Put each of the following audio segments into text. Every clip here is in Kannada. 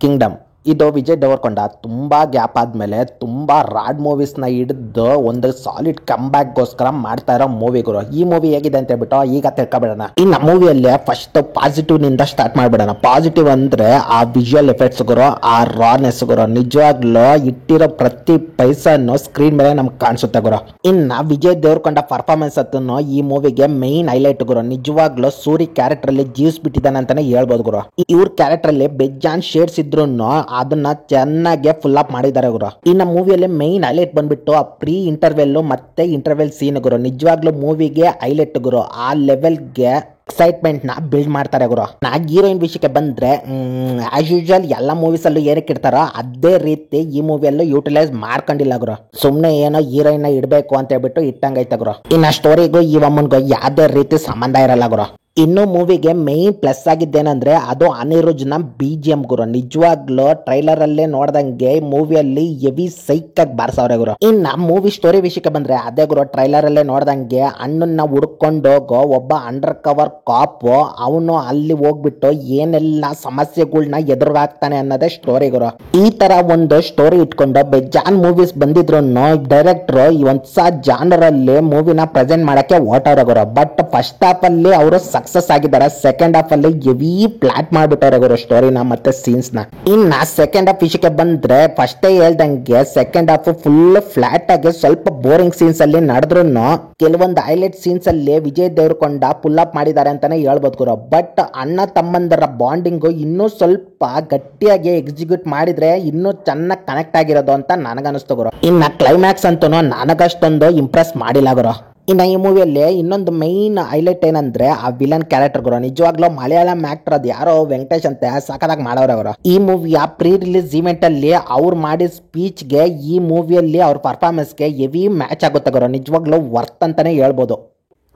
ಕಿಂಗ್ಡಮ್ ಇದು ವಿಜಯ್ ದೇವರಕೊಂಡ ತುಂಬಾ ಗ್ಯಾಪ್ ಆದ್ಮೇಲೆ ತುಂಬಾ ರಾಡ್ ಮೂವೀಸ್ನ ಹಿಡಿದು ಒಂದು ಸಾಲಿಡ್ ಕಂಬ್ಯಾಕ್ಗೋಸ್ಕರ ಮಾಡ್ತಾ ಇರೋ ಮೂವಿಗಳು. ಈ ಮೂವಿ ಹೇಗಿದೆ ಅಂತ ಹೇಳ್ಬಿಟ್ಟು ಈಗ ತಿಳ್ಕೊಬಿಡೋಣ. ಇನ್ನು ಮೂವಿಯಲ್ಲಿ ಫಸ್ಟ್ ಪಾಸಿಟಿವ್ ನಿಂದ ಸ್ಟಾರ್ಟ್ ಮಾಡ್ಬಿಡೋಣ. ಪಾಸಿಟಿವ್ ಅಂದ್ರೆ ಆ ವಿಜುವಲ್ ಎಫೆಕ್ಟ್ಸ್ ಗುರು, ಆ ರಾನೆಸ್ ಗುರು, ನಿಜವಾಗ್ಲೂ ಇಟ್ಟಿರೋ ಪ್ರತಿ ಪೈಸನ್ನು ಸ್ಕ್ರೀನ್ ಮೇಲೆ ನಮ್ಗೆ ಕಾಣಿಸುತ್ತೆ ಗುರು. ಇನ್ನ ವಿಜಯ್ ದೇವರಕೊಂಡ ಪರ್ಫಾರ್ಮೆನ್ಸ್ ಅನ್ನು ಈ ಮೂವಿಗೆ ಮೈನ್ ಹೈಲೈಟ್ ಗುರು. ನಿಜವಾಗ್ಲೂ ಸೂರಿ ಕ್ಯಾರೆಕ್ಟರ್ ಅಲ್ಲಿ ಜೀವಿಸ್ಬಿಟ್ಟಿದ್ದಾನೆ ಅಂತಾನೆ ಹೇಳ್ಬೋದು ಗುರು. ಇವ್ರ ಕ್ಯಾರೆಕ್ಟರ್ ಅಲ್ಲಿ ಬೆಜ್ಜಾನ್ ಶೇಡ್ಸ್ ಇದ್ರು ಅದನ್ನ ಚೆನ್ನಾಗಿ ಫುಲ್ ಅಪ್ ಮಾಡಿದ್ದಾರೆ ಗುರು. ಇನ್ನು ಮೂವಿಯಲ್ಲಿ ಮೈನ್ ಹೈಲೈಟ್ ಬಂದ್ಬಿಟ್ಟು ಆ ಪ್ರೀ ಇಂಟರ್ವೆಲ್ ಮತ್ತೆ ಇಂಟರ್ವೆಲ್ ಸೀನ್ ಗುರು. ನಿಜವಾಗ್ಲೂ ಮೂವಿಗೆ ಹೈಲೈಟ್ ಗುರು. ಆ ಲೆವೆಲ್ಗೆ ಎಕ್ಸೈಟ್ಮೆಂಟ್ ನ ಬಿಲ್ಡ್ ಮಾಡ್ತಾರೆ ಗುರು. ನಾ ಹೀರೋಯಿನ್ ವಿಷಯಕ್ಕೆ ಬಂದ್ರೆ ಆಸ್ ಯೂಶುವಲ್ ಎಲ್ಲ ಮೂವೀಸ್ ಅಲ್ಲೂ ಏನಕ್ಕೆ ಇಡ್ತಾರೋ ಅದೇ ರೀತಿ ಈ ಮೂವಿಯಲ್ಲೂ ಯೂಟಿಲೈಸ್ ಮಾಡ್ಕೊಂಡಿಲ್ಲ ಗುರು. ಸುಮ್ನೆ ಏನೋ ಹೀರೋಯಿನ್ ನ ಇಡ್ಬೇಕು ಅಂತ ಹೇಳ್ಬಿಟ್ಟು ಇಟ್ಟಂಗೈತೆ ಗುರು. ಇನ್ನ ಸ್ಟೋರಿಗೂ ಈ ಅಮ್ಮನ್ಗೂ ಯಾವ್ದೇ ರೀತಿ ಸಂಬಂಧ ಇರಲ್ಲ ಗುರು. ಇನ್ನು ಮೂವಿಗೆ ಮೇನ್ ಪ್ಲಸ್ ಆಗಿದ್ದೇನಂದ್ರೆ ಅದು ಅನಿರುದ್ಧನ BGM ಗುರು. ನಿಜವಾಗ್ಲೂ ಟ್ರೈಲರ್ ಅಲ್ಲೇ ನೋಡ್ದಂಗೆ ಮೂವಿಯಲ್ಲಿ ಹೆವಿ ಸೈಕ್ ಆಗಿ ಬಾರಿಸವ್ರೆ ಗುರು. ಇನ್ನ ಮೂವಿ ಸ್ಟೋರಿ ವಿಷಯಕ್ಕೆ ಬಂದ್ರೆ ಅದೇ ಗುರು, ಟ್ರೈಲರ್ ಅಲ್ಲೇ ನೋಡ್ದಂಗೆ ಅಣ್ಣನ್ನ ಹುಡ್ಕೊಂಡೋಗೋ ಒಬ್ಬ ಅಂಡರ್ ಕವರ್ ಕಾಪ್, ಅವನು ಅಲ್ಲಿ ಹೋಗ್ಬಿಟ್ಟು ಏನೆಲ್ಲ ಸಮಸ್ಯೆಗಳನ್ನ ಎದುರಾಗ್ತಾನೆ ಅನ್ನೋದೇ ಸ್ಟೋರಿ ಗುರು. ಈ ತರ ಒಂದು ಸ್ಟೋರಿ ಇಟ್ಕೊಂಡು ಬೆಜ್ಜಾನ್ ಮೂವೀಸ್ ಬಂದಿದ್ರು ಡೈರೆಕ್ಟರ್ ಈ ಒಂದ್ಸ ಜಾನರ್ ಅಲ್ಲಿ ಮೂವಿನ ಪ್ರೆಸೆಂಟ್ ಮಾಡಕ್ಕೆ ಹೊರಟವ್ರೆ ಗುರು. ಬಟ್ ಫಸ್ಟ್ ಹಾಫ್ ಅಲ್ಲಿ ಅವರು ಸಕ್ಸಸ್ ಆಗಿದ್ದಾರೆ. ಸೆಕೆಂಡ್ ಹಾಫ್ ಅಲ್ಲಿ ಹೆವಿ ಪ್ಲಾಟ್ ಮಾಡ್ಬಿಟ್ಟಾರೆ ಗುರು ಸ್ಟೋರಿನ ಮತ್ತೆ ಸೀನ್ಸ್ ನ. ಇನ್ನ ಸೆಕೆಂಡ್ ಹಾಫ್ ವಿಷಯಕ್ಕೆ ಬಂದ್ರೆ ಫಸ್ಟ್ ಹೇಳ್ದಂಗೆ ಸೆಕೆಂಡ್ ಹಾಫ್ ಫುಲ್ ಫ್ಲಾಟ್ ಆಗಿ ಸ್ವಲ್ಪ ಬೋರಿಂಗ್ ಸೀನ್ಸ್ ಅಲ್ಲಿ ನಡೆದ್ರು ಕೆಲವೊಂದು ಹೈಲೈಟ್ ಸೀನ್ಸ್ ಅಲ್ಲಿ ವಿಜಯ್ ದೇವರಕೊಂಡ ಪುಲ್ ಅಪ್ ಮಾಡಿದ್ದಾರೆ ಅಂತಾನೆ ಹೇಳ್ಬೋದು ಗುರು. ಬಟ್ ಅಣ್ಣ ತಮ್ಮಂದರ ಬಾಂಡಿಂಗ್ ಇನ್ನೂ ಸ್ವಲ್ಪ ಗಟ್ಟಿಯಾಗಿ ಎಕ್ಸಿಕ್ಯೂಟ್ ಮಾಡಿದ್ರೆ ಇನ್ನೂ ಚೆನ್ನಾಗಿ ಕನೆಕ್ಟ್ ಆಗಿರೋದು ಅಂತ ನನಗನ್ನಿಸ್ತು ಗುರು. ಇನ್ನ ಕ್ಲೈಮ್ಯಾಕ್ಸ್ ಅಂತೂ ನನಗಷ್ಟೊಂದು ಇಂಪ್ರೆಸ್ ಮಾಡಿಲ್ಲ ಗುರು. ಇನ್ನು ಈ ಮೂವಿಯಲ್ಲಿ ಇನ್ನೊಂದು ಮೈನ್ ಹೈಲೈಟ್ ಏನಂದ್ರೆ ಆ ವಿಲನ್ ಕ್ಯಾರೆಕ್ಟರ್ ಗುರು. ನಿಜವಾಗ್ಲೂ ಮಲಯಾಳಂ ಆಕ್ಟರ್ ಅದು ಯಾರೋ ವೆಂಕಟೇಶ್ ಅಂತ ಸಖತ್ತಾಗಿ ಮಾಡೋರು ಅವರು. ಈ ಮೂವಿಯ ಪ್ರೀ ರಿಲೀಸ್ ಇವೆಂಟ್ ಅಲ್ಲಿ ಅವ್ರು ಮಾಡಿದ ಸ್ಪೀಚ್ ಗೆ ಈ ಮೂವಿಯಲ್ಲಿ ಅವ್ರ ಪರ್ಫಾರ್ಮೆನ್ಸ್ ಗೆ ಹೆವಿ ಮ್ಯಾಚ್ ಆಗುತ್ತೆ ಗುರು. ನಿಜವಾಗ್ಲೂ ವರ್ತ್ ಅಂತಾನೆ ಹೇಳ್ಬೋದು.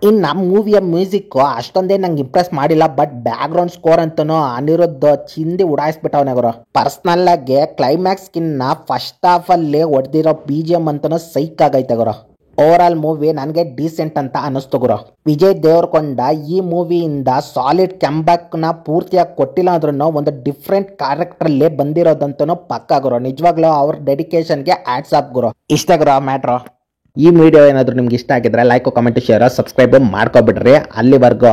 ಇನ್ನು ಮೂವಿಯ ಮ್ಯೂಸಿಕ್ ಅಷ್ಟೊಂದೇ ನಂಗೆ ಇಂಪ್ರೆಸ್ ಮಾಡಿಲ್ಲ. ಬಟ್ ಬ್ಯಾಕ್ ಗ್ರೌಂಡ್ ಸ್ಕೋರ್ ಅಂತೂ ಅನಿರುದ್ಧ ಚಿಂದಿ ಉಡಾಯಿಸ್ಬಿಟ್ಟವನೇ ಗುರು. ಪರ್ಸನಲ್ ಆಗಿ ಕ್ಲೈಮ್ಯಾಕ್ಸ್ ಕಿನ್ನ ಫಸ್ಟ್ ಹಾಫ್ ಅಲ್ಲಿ ಹೊಡೆದಿರೋ BGM ಅಂತೂ ಸೈಕ್ ಆಗೈತೆ ಗುರು. ಓವರ್ ಆಲ್ ಮೂವಿ ನನಗೆ ಡೀಸೆಂಟ್ ಅಂತ ಅನಿಸ್ತು ಗುರು. ವಿಜಯ್ ದೇವರಕೊಂಡ ಈ ಮೂವಿಯಿಂದ ಸಾಲಿಡ್ ಕಂಬ್ಯಾಕ್ ನ ಪೂರ್ತಿಯಾಗಿ ಕೊಟ್ಟಿಲ್ಲ ಅಂದ್ರೂ ಒಂದು ಡಿಫ್ರೆಂಟ್ ಕ್ಯಾರೆಕ್ಟರ್ ಅಲ್ಲಿ ಬಂದಿರೋದಂತೂ ಪಕ್ಕಾ ಗುರು. ನಿಜವಾಗ್ಲೂ ಅವ್ರ ಡೆಡಿಕೇಶನ್ಗೆ ಆಡ್ಸ್ ಆಫ್ ಗುರು. ಇಷ್ಟ ಗುರು ಮ್ಯಾಟ್ರು. ಈ ವಿಡಿಯೋ ಏನಾದರೂ ನಿಮ್ಗೆ ಇಷ್ಟ ಆಗಿದ್ರೆ ಲೈಕ್, ಕಮೆಂಟ್, ಶೇರ್, ಸಬ್ಸ್ಕ್ರೈಬ್ ಮಾಡ್ಕೊಬಿಡ್ರಿ. ಅಲ್ಲಿವರೆಗೂ